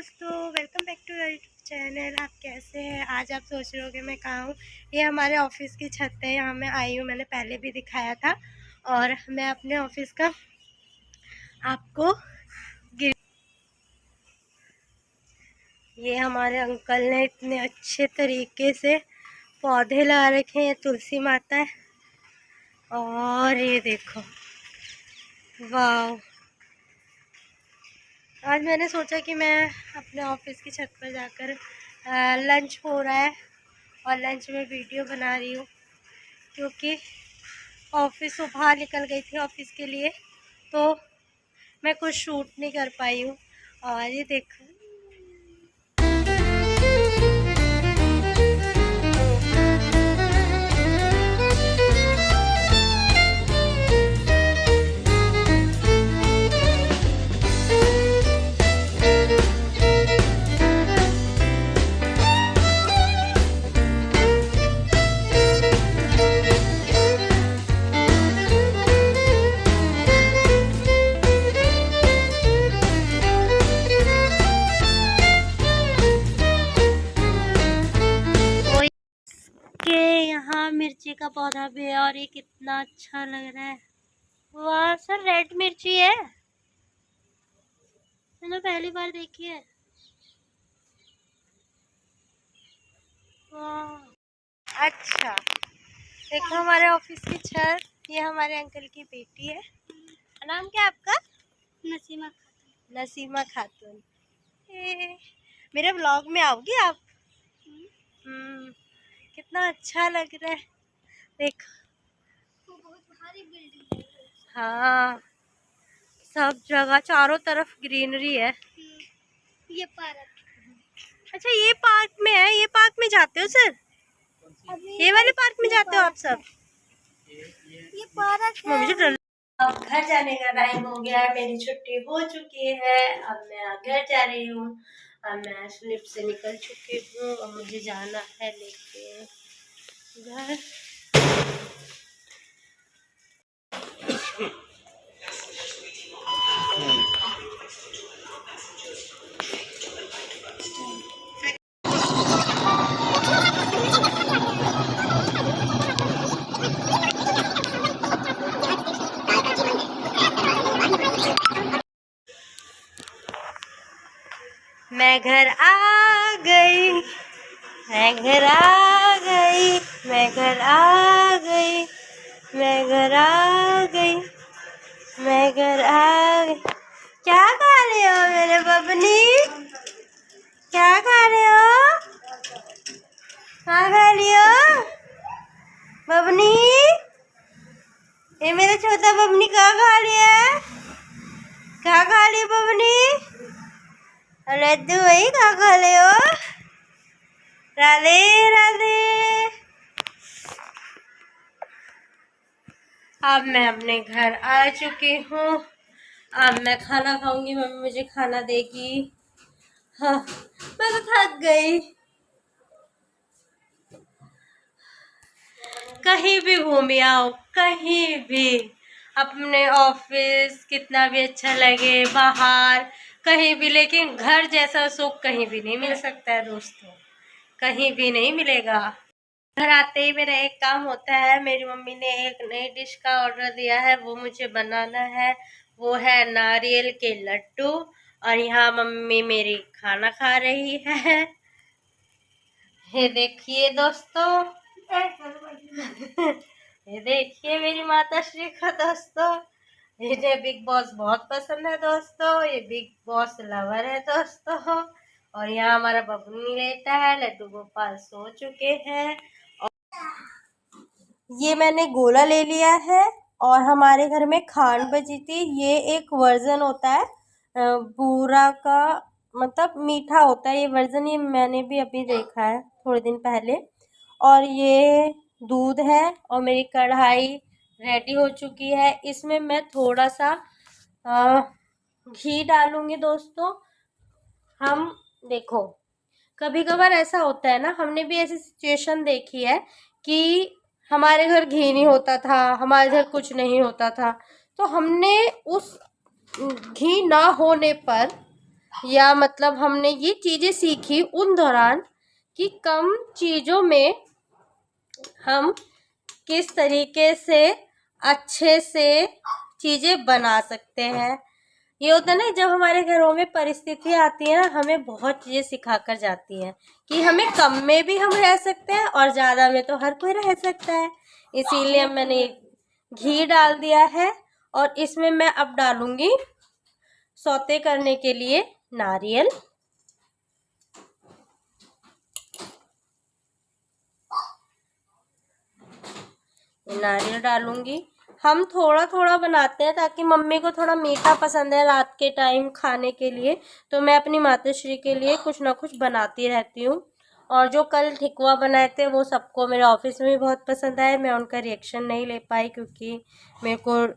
दोस्तों, welcome back to YouTube channel. आप कैसे हैं? आज आप सोच रहे होगे मैं कहाँ हूँ। ये हमारे ऑफिस की छत है, यहाँ मैं आई हूँ। मैंने पहले भी दिखाया था और मैं अपने ऑफिस का आपको ये हमारे अंकल ने इतने अच्छे तरीके से पौधे लगा रखे हैं। तुलसी माता है और ये देखो, वाह। आज मैंने सोचा कि मैं अपने ऑफिस की छत पर जाकर लंच हो रहा है और लंच में वीडियो बना रही हूँ, क्योंकि ऑफिस सुबह निकल गई थी ऑफिस के लिए, तो मैं कुछ शूट नहीं कर पाई हूँ। और ये देखो, के यहाँ मिर्ची का पौधा भी है और ये कितना अच्छा लग रहा है। वाह सर, रेड मिर्ची है, मैंने पहली बार देखी है। वाह अच्छा, देखो हमारे ऑफिस की छत। ये हमारे अंकल की बेटी है। नाम क्या है आपका? नसीमा खातून। नसीमा खातून। मेरे ब्लॉग में आओगी आप? कितना अच्छा लग रहा है, देखो। बहुत भारी बिल्डिंग है। हाँ, सब जगह चारों तरफ ग्रीनरी है। ये पार्क, अच्छा ये पार्क में है। ये पार्क में जाते हो सर? ये वाले पार्क में जाते हो आप सब? ये पार्क है। अब घर जाने का टाइम हो गया है, मेरी छुट्टी हो चुकी है। अब मैं घर जा रही हूँ। अब मैं स्लिप से निकल चुकी हूँ और मुझे जाना है लेके घर। मैं घर आ गई, मैं घर आ गई, मैं घर आ गई, मैं घर आ गई, मैं घर आ गई। क्या खा रहे हो मेरे बबनी? क्या खा रहे हो? क्या खा रही हो बबनी? ये मेरा छोटा बबनी क्या खा रही है? क्या खा रही है बबनी? लड्डू वही क्या खा रहे हो? राधे राधे। अब मैं अपने घर आ चुकी हूँ। अब मैं खाना खाऊंगी, मम्मी मुझे खाना देगी। हाँ, मैं तो थक गई। कहीं भी घूम आओ, कहीं भी, अपने ऑफिस कितना भी अच्छा लगे, बाहर कहीं भी, लेकिन घर जैसा सुख कहीं भी नहीं मिल सकता है दोस्तों, कहीं भी नहीं मिलेगा। घर आते ही मेरा एक काम होता है, मेरी मम्मी ने एक नई डिश का ऑर्डर दिया है, वो मुझे बनाना है। वो है नारियल के लड्डू। और यहाँ मम्मी मेरी खाना खा रही है। ये देखिए दोस्तों, ये देखिए मेरी माता श्री का दोस्तों। मुझे बिग बॉस बहुत पसंद है दोस्तों, ये बिग बॉस लवर है दोस्तों। और यहाँ हमारा बबनी रहता है, लड्डू गोपाल सो चुके हैं। ये मैंने गोला ले लिया है और हमारे घर में खांड बची थी। ये एक वर्जन होता है बूरा का, मतलब मीठा होता है ये वर्जन। ये मैंने भी अभी देखा है थोड़े दिन पहले। और ये दूध है और मेरी कढ़ाई रेडी हो चुकी है। इसमें मैं थोड़ा सा घी डालूंगी दोस्तों। हम देखो, कभी कभार ऐसा होता है ना, हमने भी ऐसी सिचुएशन देखी है कि हमारे घर घी नहीं होता था, हमारे घर कुछ नहीं होता था, तो हमने उस घी ना होने पर या मतलब हमने ये चीज़ें सीखी उन दौरान कि कम चीज़ों में हम किस तरीके से अच्छे से चीज़ें बना सकते हैं। ये होता है ना, जब हमारे घरों में परिस्थिति आती है ना, हमें बहुत चीज़ें सिखा कर जाती हैं कि हमें कम में भी हम रह सकते हैं और ज़्यादा में तो हर कोई रह सकता है। इसीलिए मैंने घी डाल दिया है और इसमें मैं अब डालूंगी सौते करने के लिए नारियल। नारियल डालूंगी। हम थोड़ा थोड़ा बनाते हैं ताकि मम्मी को थोड़ा मीठा पसंद है रात के टाइम खाने के लिए, तो मैं अपनी माताश्री के लिए कुछ ना कुछ बनाती रहती हूँ। और जो कल ठेकुआ बनाए थे वो सबको मेरे ऑफिस में भी बहुत पसंद आए। मैं उनका रिएक्शन नहीं ले पाई क्योंकि मेरे को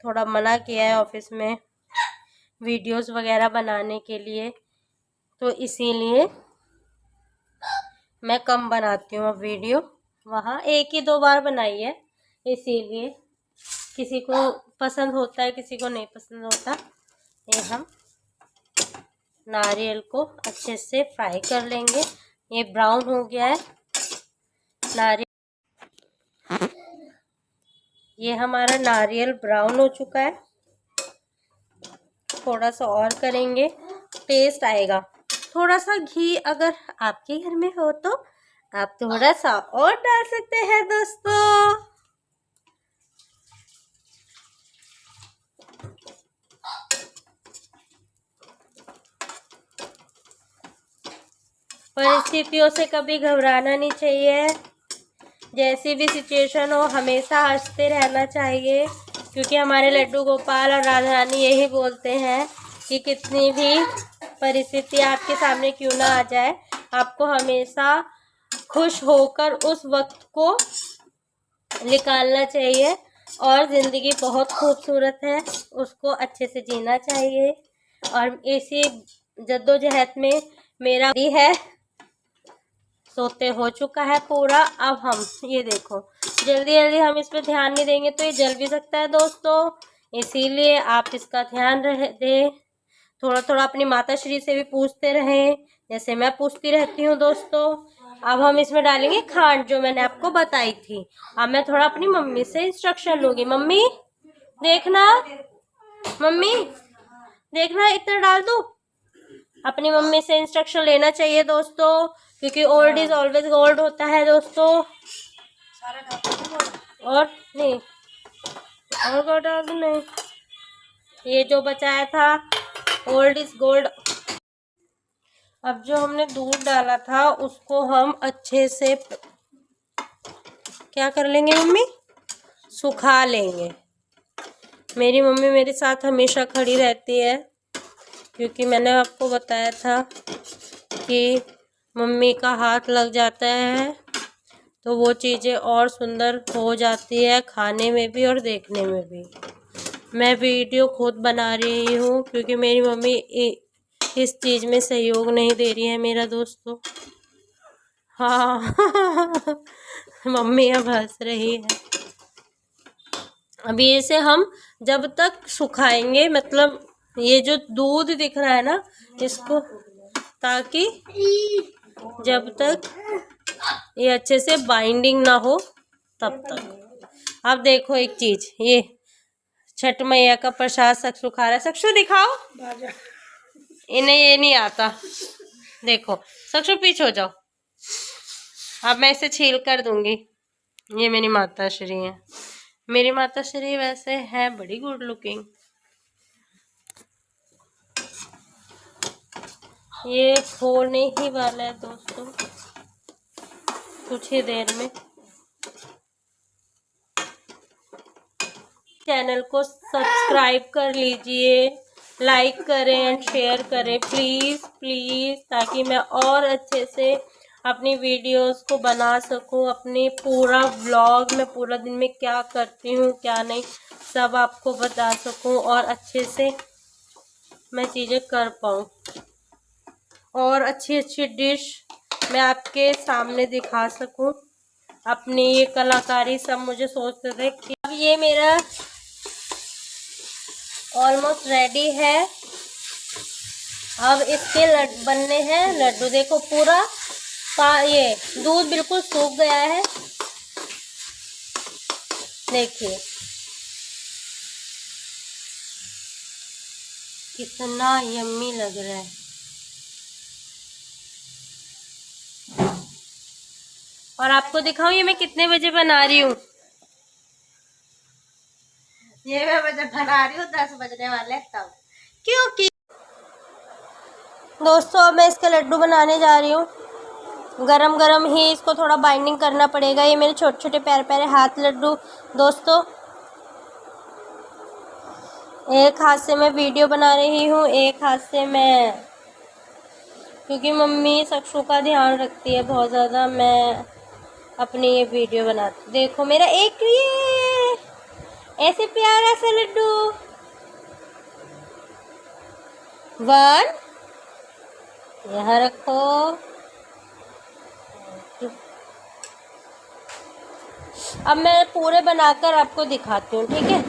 थोड़ा मना किया है ऑफिस में वीडियोस वगैरह बनाने के लिए, तो इसीलिए मैं कम बनाती हूँ अब वीडियो। वहाँ 1 ही 2 बार बनाई है, इसीलिए किसी को पसंद होता है किसी को नहीं पसंद होता। ये हम नारियल को अच्छे से फ्राई कर लेंगे। ये ब्राउन हो गया है नारियल, ये हमारा नारियल ब्राउन हो चुका है। थोड़ा सा और करेंगे, टेस्ट आएगा। थोड़ा सा घी अगर आपके घर में हो तो आप थोड़ा सा और डाल सकते हैं दोस्तों। परिस्थितियों से कभी घबराना नहीं चाहिए। जैसी भी सिचुएशन हो हमेशा हंसते रहना चाहिए, क्योंकि हमारे लड्डू गोपाल और राधा रानी यही बोलते हैं कि कितनी भी परिस्थिति आपके सामने क्यों ना आ जाए, आपको हमेशा खुश होकर उस वक्त को निकालना चाहिए। और ज़िंदगी बहुत खूबसूरत है, उसको अच्छे से जीना चाहिए। और इसी जद्दोजहद में मेरा भी है, सोते हो चुका है पूरा। अब हम ये देखो जल्दी जल्दी हम इस पर ध्यान नहीं देंगे तो ये जल भी सकता है दोस्तों, इसीलिए आप इसका ध्यान दें। थोड़ा थोड़ा अपनी माताश्री से भी पूछते रहें जैसे मैं पूछती रहती हूँ दोस्तों। अब हम इसमें डालेंगे खांड जो मैंने आपको बताई थी। अब मैं थोड़ा अपनी मम्मी से इंस्ट्रक्शन लूँगी। मम्मी देखना, मम्मी देखना, इतना डाल दूँ। अपनी मम्मी से इंस्ट्रक्शन लेना चाहिए दोस्तों, क्योंकि ओल्ड इज ऑलवेज गोल्ड होता है दोस्तों। और नहीं और क्या डाल दूँ? नहीं, ये जो बचाया था ओल्ड इज गोल्ड। अब जो हमने दूध डाला था उसको हम अच्छे से क्या कर लेंगे मम्मी, सुखा लेंगे। मेरी मम्मी मेरे साथ हमेशा खड़ी रहती है, क्योंकि मैंने आपको बताया था कि मम्मी का हाथ लग जाता है तो वो चीज़ें और सुंदर हो जाती है, खाने में भी और देखने में भी। मैं वीडियो खुद बना रही हूँ क्योंकि मेरी मम्मी इस चीज़ में सहयोग नहीं दे रही है मेरा दोस्तों। हाँ मम्मी अब हंस रही है। अभी इसे हम जब तक सुखाएंगे, मतलब ये जो दूध दिख रहा है ना इसको, ताकि जब तक ये अच्छे से बाइंडिंग ना हो तब तक। अब देखो एक चीज़, ये छठ मैया का प्रसाद सक्षु खा रहा है। सक्षु दिखाओ, इन्हें ये नहीं आता। देखो सक्षु पीछे हो जाओ। अब मैं इसे छील कर दूंगी। ये मेरी माताश्री है। मेरी माताश्री वैसे है बड़ी गुड लुकिंग। ये होने ही वाला है दोस्तों कुछ ही देर में। चैनल को सब्सक्राइब कर लीजिए, लाइक करें एंड शेयर करें प्लीज़ प्लीज़, ताकि मैं और अच्छे से अपनी वीडियोस को बना सकूं। अपनी पूरा व्लॉग में पूरा दिन में क्या करती हूँ क्या नहीं सब आपको बता सकूं और अच्छे से मैं चीज़ें कर पाऊँ और अच्छी अच्छी डिश मैं आपके सामने दिखा सकूं। अपनी ये कलाकारी सब मुझे सोचते थे कि अब ये मेरा ऑलमोस्ट रेडी है। अब इसके बनने हैं लड्डू। देखो पूरा ये दूध बिल्कुल सूख गया है, देखिए कितना यम्मी लग रहा है। और आपको दिखाऊं ये मैं कितने बजे बना रही हूँ। ये मैं बना रही हूँ 10 बजने वाले तब, क्योंकि दोस्तों अब मैं इसके लड्डू बनाने जा रही हूँ। गरम गरम ही इसको थोड़ा बाइंडिंग करना पड़ेगा। ये मेरे छोटे छोटे प्यारे प्यारे हाथ लड्डू दोस्तों। एक हाथ से मैं वीडियो बना रही हूँ, एक हाथ से मैं, क्योंकि मम्मी सक्षु का ध्यान रखती है बहुत ज़्यादा, मैं अपनी ये वीडियो बनाती। देखो मेरा एक ये ऐसे प्यारा सा लड्डू। 1 यहाँ रखो। अब मैं पूरे बनाकर आपको दिखाती हूँ, ठीक है।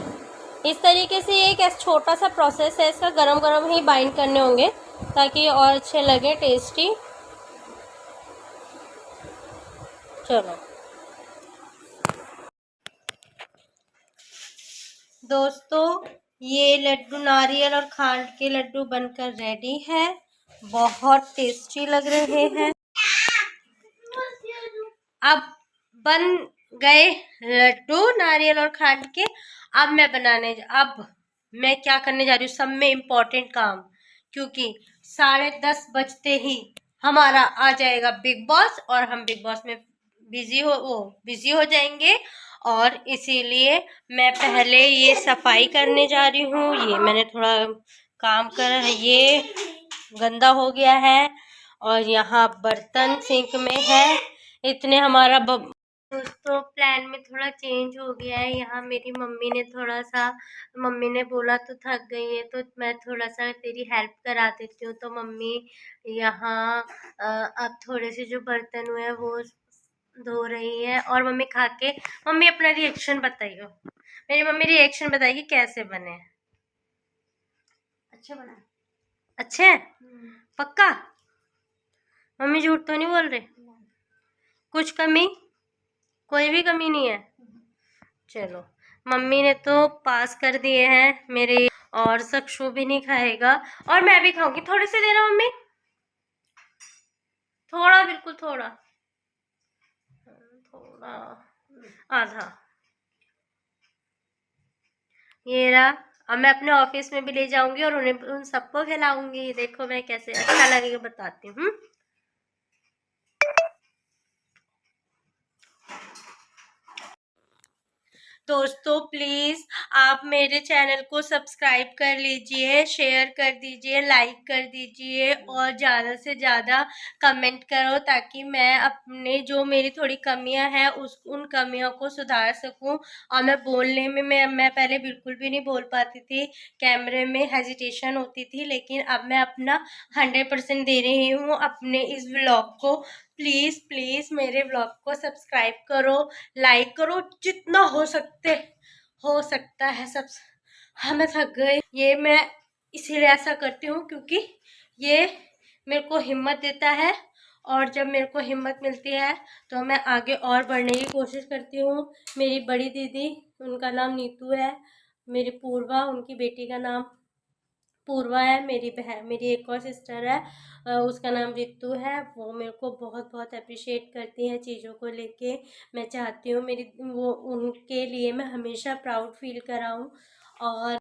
इस तरीके से ये एक छोटा सा प्रोसेस है, इसका गरम गरम ही बाइंड करने होंगे ताकि और अच्छे लगे, टेस्टी। चलो दोस्तों, ये लड्डू नारियल और खांड के लड्डू बनकर रेडी है। बहुत टेस्टी लग रहे हैं। अब बन गए लड्डू नारियल और खांड के। अब मैं क्या करने जा रही हूँ, सब में इम्पोर्टेंट काम, क्योंकि 10:30 बजते ही हमारा आ जाएगा बिग बॉस और हम बिग बॉस में बिजी हो जाएंगे। और इसीलिए मैं पहले ये सफाई करने जा रही हूँ। ये मैंने थोड़ा काम कर, ये गंदा हो गया है और यहाँ बर्तन सिंक में है। इतने हमारा दोस्तों प्लान में थोड़ा चेंज हो गया है। यहाँ मेरी मम्मी ने बोला तो थक गई है तो मैं थोड़ा सा तेरी हेल्प करा देती हूँ। तो मम्मी यहाँ अब थोड़े से जो बर्तन हुए हैं वो धो रही है। और मम्मी अपना रिएक्शन बताइए। मेरी मम्मी रिएक्शन बताएगी कैसे बने। अच्छा बना, अच्छे हैं पक्का? मम्मी झूठ तो नहीं बोल रहे? कुछ कमी? कोई भी कमी नहीं है? चलो, मम्मी ने तो पास कर दिए हैं मेरे। और सक्षु भी नहीं खाएगा और मैं भी खाऊंगी। थोड़े से देना मम्मी, थोड़ा, बिल्कुल थोड़ा, आधा। ये रहा। अब मैं अपने ऑफिस में भी ले जाऊंगी और उन सबको खिलाऊंगी। देखो मैं कैसे अच्छा लगेगा बताती हूँ। दोस्तों प्लीज़ आप मेरे चैनल को सब्सक्राइब कर लीजिए, शेयर कर दीजिए, लाइक कर दीजिए और ज़्यादा से ज़्यादा कमेंट करो ताकि मैं अपने जो मेरी थोड़ी कमियां हैं उन कमियों को सुधार सकूं। और मैं बोलने में मैं पहले बिल्कुल भी नहीं बोल पाती थी, कैमरे में हेजिटेशन होती थी, लेकिन अब मैं अपना 100% दे रही हूँ अपने इस व्लॉग को। प्लीज़ प्लीज़ मेरे व्लॉग को सब्सक्राइब करो, लाइक करो, जितना हो सकता है सब। हमें थक गए। ये मैं इसीलिए ऐसा करती हूँ क्योंकि ये मेरे को हिम्मत देता है और जब मेरे को हिम्मत मिलती है तो मैं आगे और बढ़ने की कोशिश करती हूँ। मेरी बड़ी दीदी, उनका नाम नीतू है, मेरी पूर्वा, उनकी बेटी का नाम पूर्वा है, मेरी एक और सिस्टर है उसका नाम रितु है। वो मेरे को बहुत बहुत अप्रिशिएट करती हैं चीज़ों को लेके। मैं चाहती हूँ उनके लिए मैं हमेशा प्राउड फील कराऊँ। और